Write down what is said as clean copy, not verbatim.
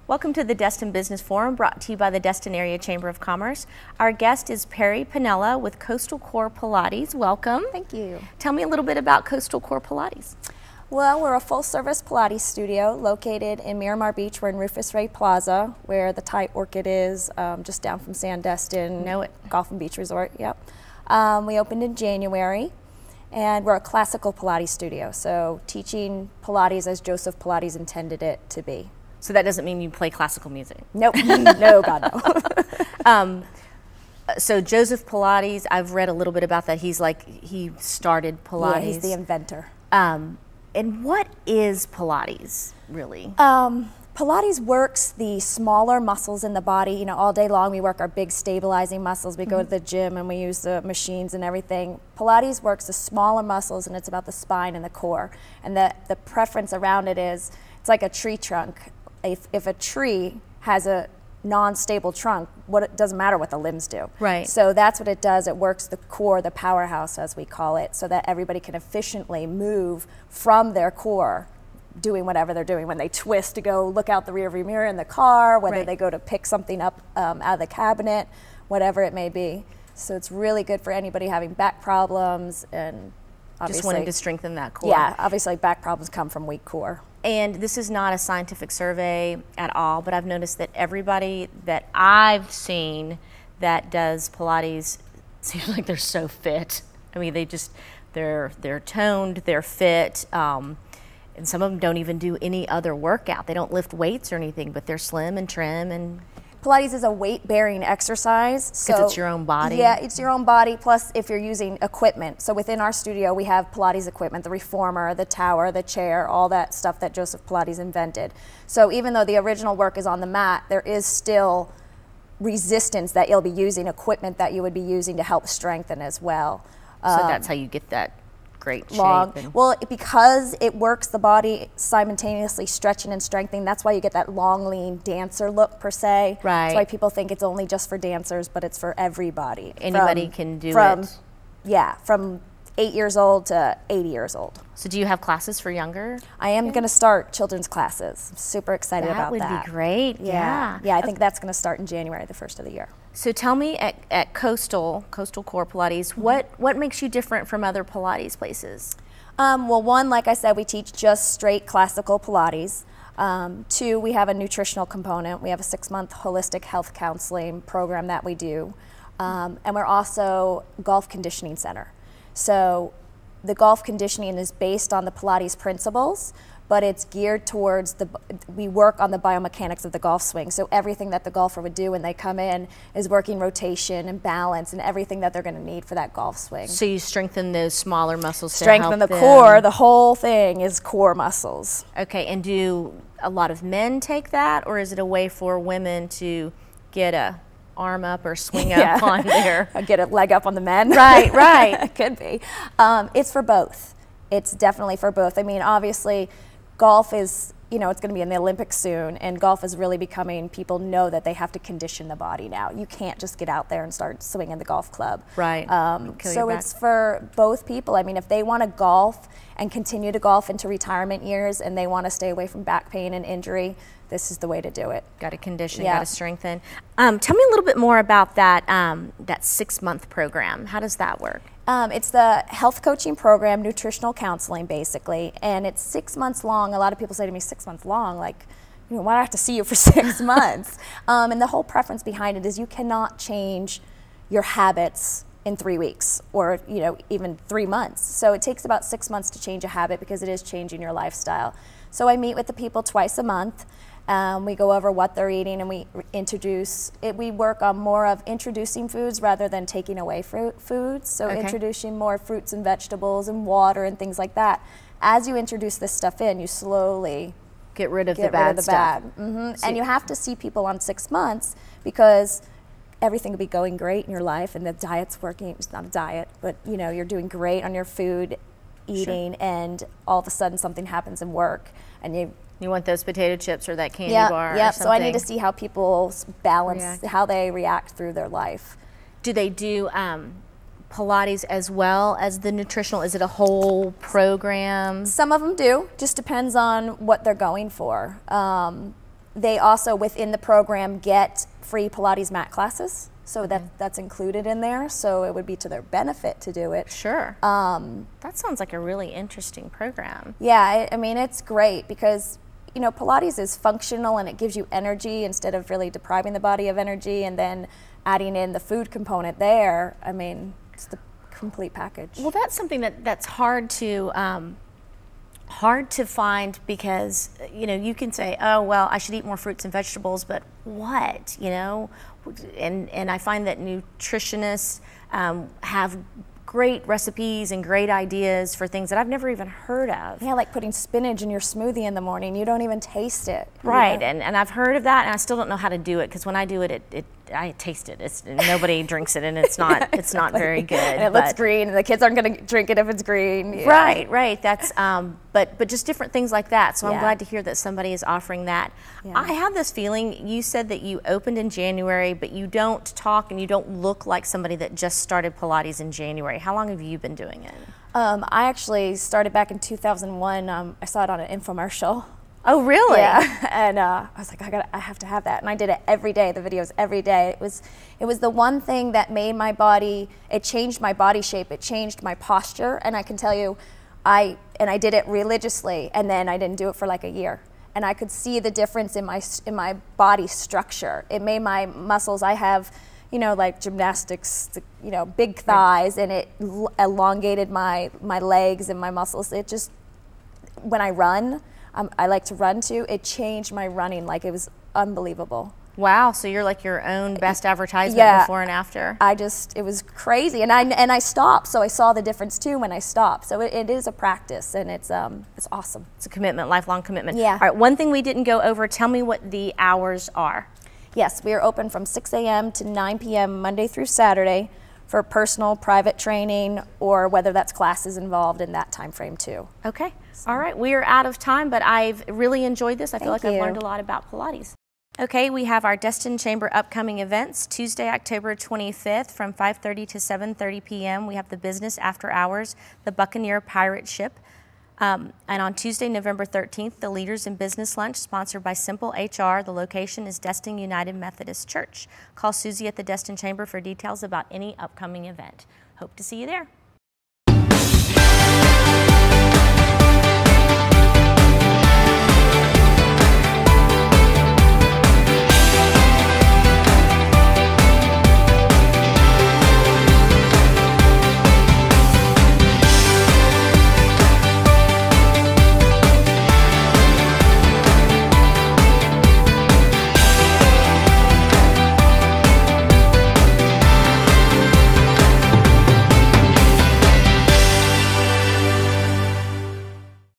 Welcome to the Destin Business Forum, brought to you by the Destin Area Chamber of Commerce. Our guest is Perri Panella with Coastal Core Pilates. Welcome. Thank you. Tell me a little bit about Coastal Core Pilates. Well, we're a full-service Pilates studio located in Miramar Beach. We're in Rufus Ray Plaza, where the Thai Orchid is, just down from San Destin. Know it. Golf and Beach Resort, yep. We opened in January, and we're a classical Pilates studio, so teaching Pilates as Joseph Pilates intended it to be. So that doesn't mean you play classical music? Nope. No, God, no. So Joseph Pilates, I've read a little bit about that. He started Pilates. Yeah, he's the inventor. And what is Pilates, really? Pilates works the smaller muscles in the body. You know, all day long we work our big stabilizing muscles. We go to the gym and we use the machines and everything. Pilates works the smaller muscles, and it's about the spine and the core. And the preference around it is, it's like a tree trunk. If a tree has a non-stable trunk, it doesn't matter what the limbs do. Right. So that's what it does. It works the core, the powerhouse as we call it, so that everybody can efficiently move from their core, doing whatever they're doing. When they twist to go look out the rearview mirror in the car, whether they go to pick something up out of the cabinet, whatever it may be. So it's really good for anybody having back problems and obviously, just wanting to strengthen that core. Yeah, obviously back problems come from weak core. And this is not a scientific survey at all, but I've noticed that everybody that I've seen that does Pilates seems like they're so fit. I mean, they're toned, they're fit, and some of them don't even do any other workout. They don't lift weights or anything, but they're slim and trim. And Pilates is a weight-bearing exercise. Because it's your own body? Yeah, it's your own body, plus if you're using equipment. So within our studio, we have Pilates equipment, the reformer, the tower, the chair, all that stuff that Joseph Pilates invented. So even though the original work is on the mat, there is still resistance that you'll be using, equipment that you would be using to help strengthen as well. So that's how you get that great long shape. Well, because it works the body simultaneously stretching and strengthening, that's why you get that long, lean dancer look per se. Right. That's why people think it's only just for dancers, but it's for everybody. Anybody can do it. Yeah, from 8 years old to 80 years old. So do you have classes for younger? I am going to start children's classes. I'm super excited about that. That would be great. Yeah. Yeah, I think that's going to start in January, the first of the year. So tell me, at Coastal Core Pilates, what makes you different from other Pilates places? Well, one, like I said, we teach just straight classical Pilates. Two, we have a nutritional component. We have a 6-month holistic health counseling program that we do. And we're also a golf conditioning center. So the golf conditioning is based on the Pilates principles, but it's geared towards we work on the biomechanics of the golf swing. So everything that the golfer would do when they come in is working rotation and balance and everything that they're going to need for that golf swing. So you strengthen those smaller muscles to strengthen help the them. core. The whole thing is core muscles. Okay, and do a lot of men take that, or is it a way for women to get a arm up or swing up on there? Get a leg up on the men. Right, right. It could be. It's for both. It's definitely for both. I mean, obviously, golf is, it's going to be in the Olympics soon, and golf is really becoming, people know that they have to condition the body now. You can't just get out there and start swinging the golf club. Right. So it's for both people. I mean, if they want to golf and continue to golf into retirement years and they want to stay away from back pain and injury, this is the way to do it. Got to condition, got to strengthen. Tell me a little bit more about that 6-month program. How does that work? It's the health coaching program, nutritional counseling basically, and it's 6 months long. A lot of people say to me, 6 months long, like, why do I have to see you for 6 months? And the whole preference behind it is you cannot change your habits in 3 weeks or even 3 months. So it takes about 6 months to change a habit because it is changing your lifestyle. So I meet with the people twice a month. We go over what they're eating and we introduce it. We work on more of introducing foods rather than taking away foods. So introducing more fruits and vegetables and water and things like that. As you introduce this stuff in, you slowly get rid of the bad stuff. And you have to see people on 6 months because everything will be going great in your life and the diet's working. It's not a diet, but you're doing great on your food, eating, and all of a sudden something happens in work and you want those potato chips or that candy bar or something. So I need to see how people balance, how they react through their life. Do they do Pilates as well as the nutritional? Is it a whole program? Some of them do. Just depends on what they're going for. They also, within the program, get free Pilates mat classes. So that's included in there. So it would be to their benefit to do it. Sure. That sounds like a really interesting program. Yeah, I mean, it's great because, you know, Pilates is functional and it gives you energy instead of really depriving the body of energy, and then adding in the food component there. I mean, it's the complete package. Well, that's something that's hard to find, because, you know, you can say, oh, well, I should eat more fruits and vegetables, but what, you know? And I find that nutritionists have great recipes and great ideas for things that I've never even heard of. Yeah, like putting spinach in your smoothie in the morning. You don't even taste it. Right, Yeah. and I've heard of that, and I still don't know how to do it, because when I do it, I taste it. Nobody drinks it, and it's not very good. And it looks green, and the kids aren't going to drink it if it's green. Yeah. Right. That's but just different things like that. So I'm Yeah. glad to hear that somebody is offering that. Yeah. I have this feeling, you said that you opened in January, but you don't talk and you don't look like somebody that just started Pilates in January. How long have you been doing it? I actually started back in 2001. I saw it on an infomercial. Oh, really? Yeah, and I was like, I have to have that, and I did it every day. The videos every day. It was the one thing that made my body. It changed my body shape. It changed my posture, and I can tell you, I did it religiously, and then I didn't do it for like a year, and I could see the difference in my body structure. It made my muscles. I have, you know, like gymnastics, you know, big thighs, and it elongated my legs and my muscles. It just, when I run. I like to run too. It changed my running, like it was unbelievable. Wow, so you're like your own best advertisement before and after. It was crazy, and I stopped, so I saw the difference too when I stopped. So it is a practice, and it's awesome. It's a commitment, lifelong commitment. Yeah. All right, one thing we didn't go over, tell me what the hours are. Yes, we are open from 6 a.m. to 9 p.m. Monday through Saturday for personal, private training, or whether that's classes involved in that time frame too. Okay. All right, we are out of time, but I've really enjoyed this. I feel like Thank I've you. learned a lot about Pilates. Okay, we have our Destin Chamber upcoming events. Tuesday, October 25th from 5:30 to 7:30 p.m. We have the Business After Hours, the Buccaneer Pirate Ship. And on Tuesday, November 13th, the Leaders in Business Lunch, sponsored by Simple HR. The location is Destin United Methodist Church. Call Susie at the Destin Chamber for details about any upcoming event. Hope to see you there.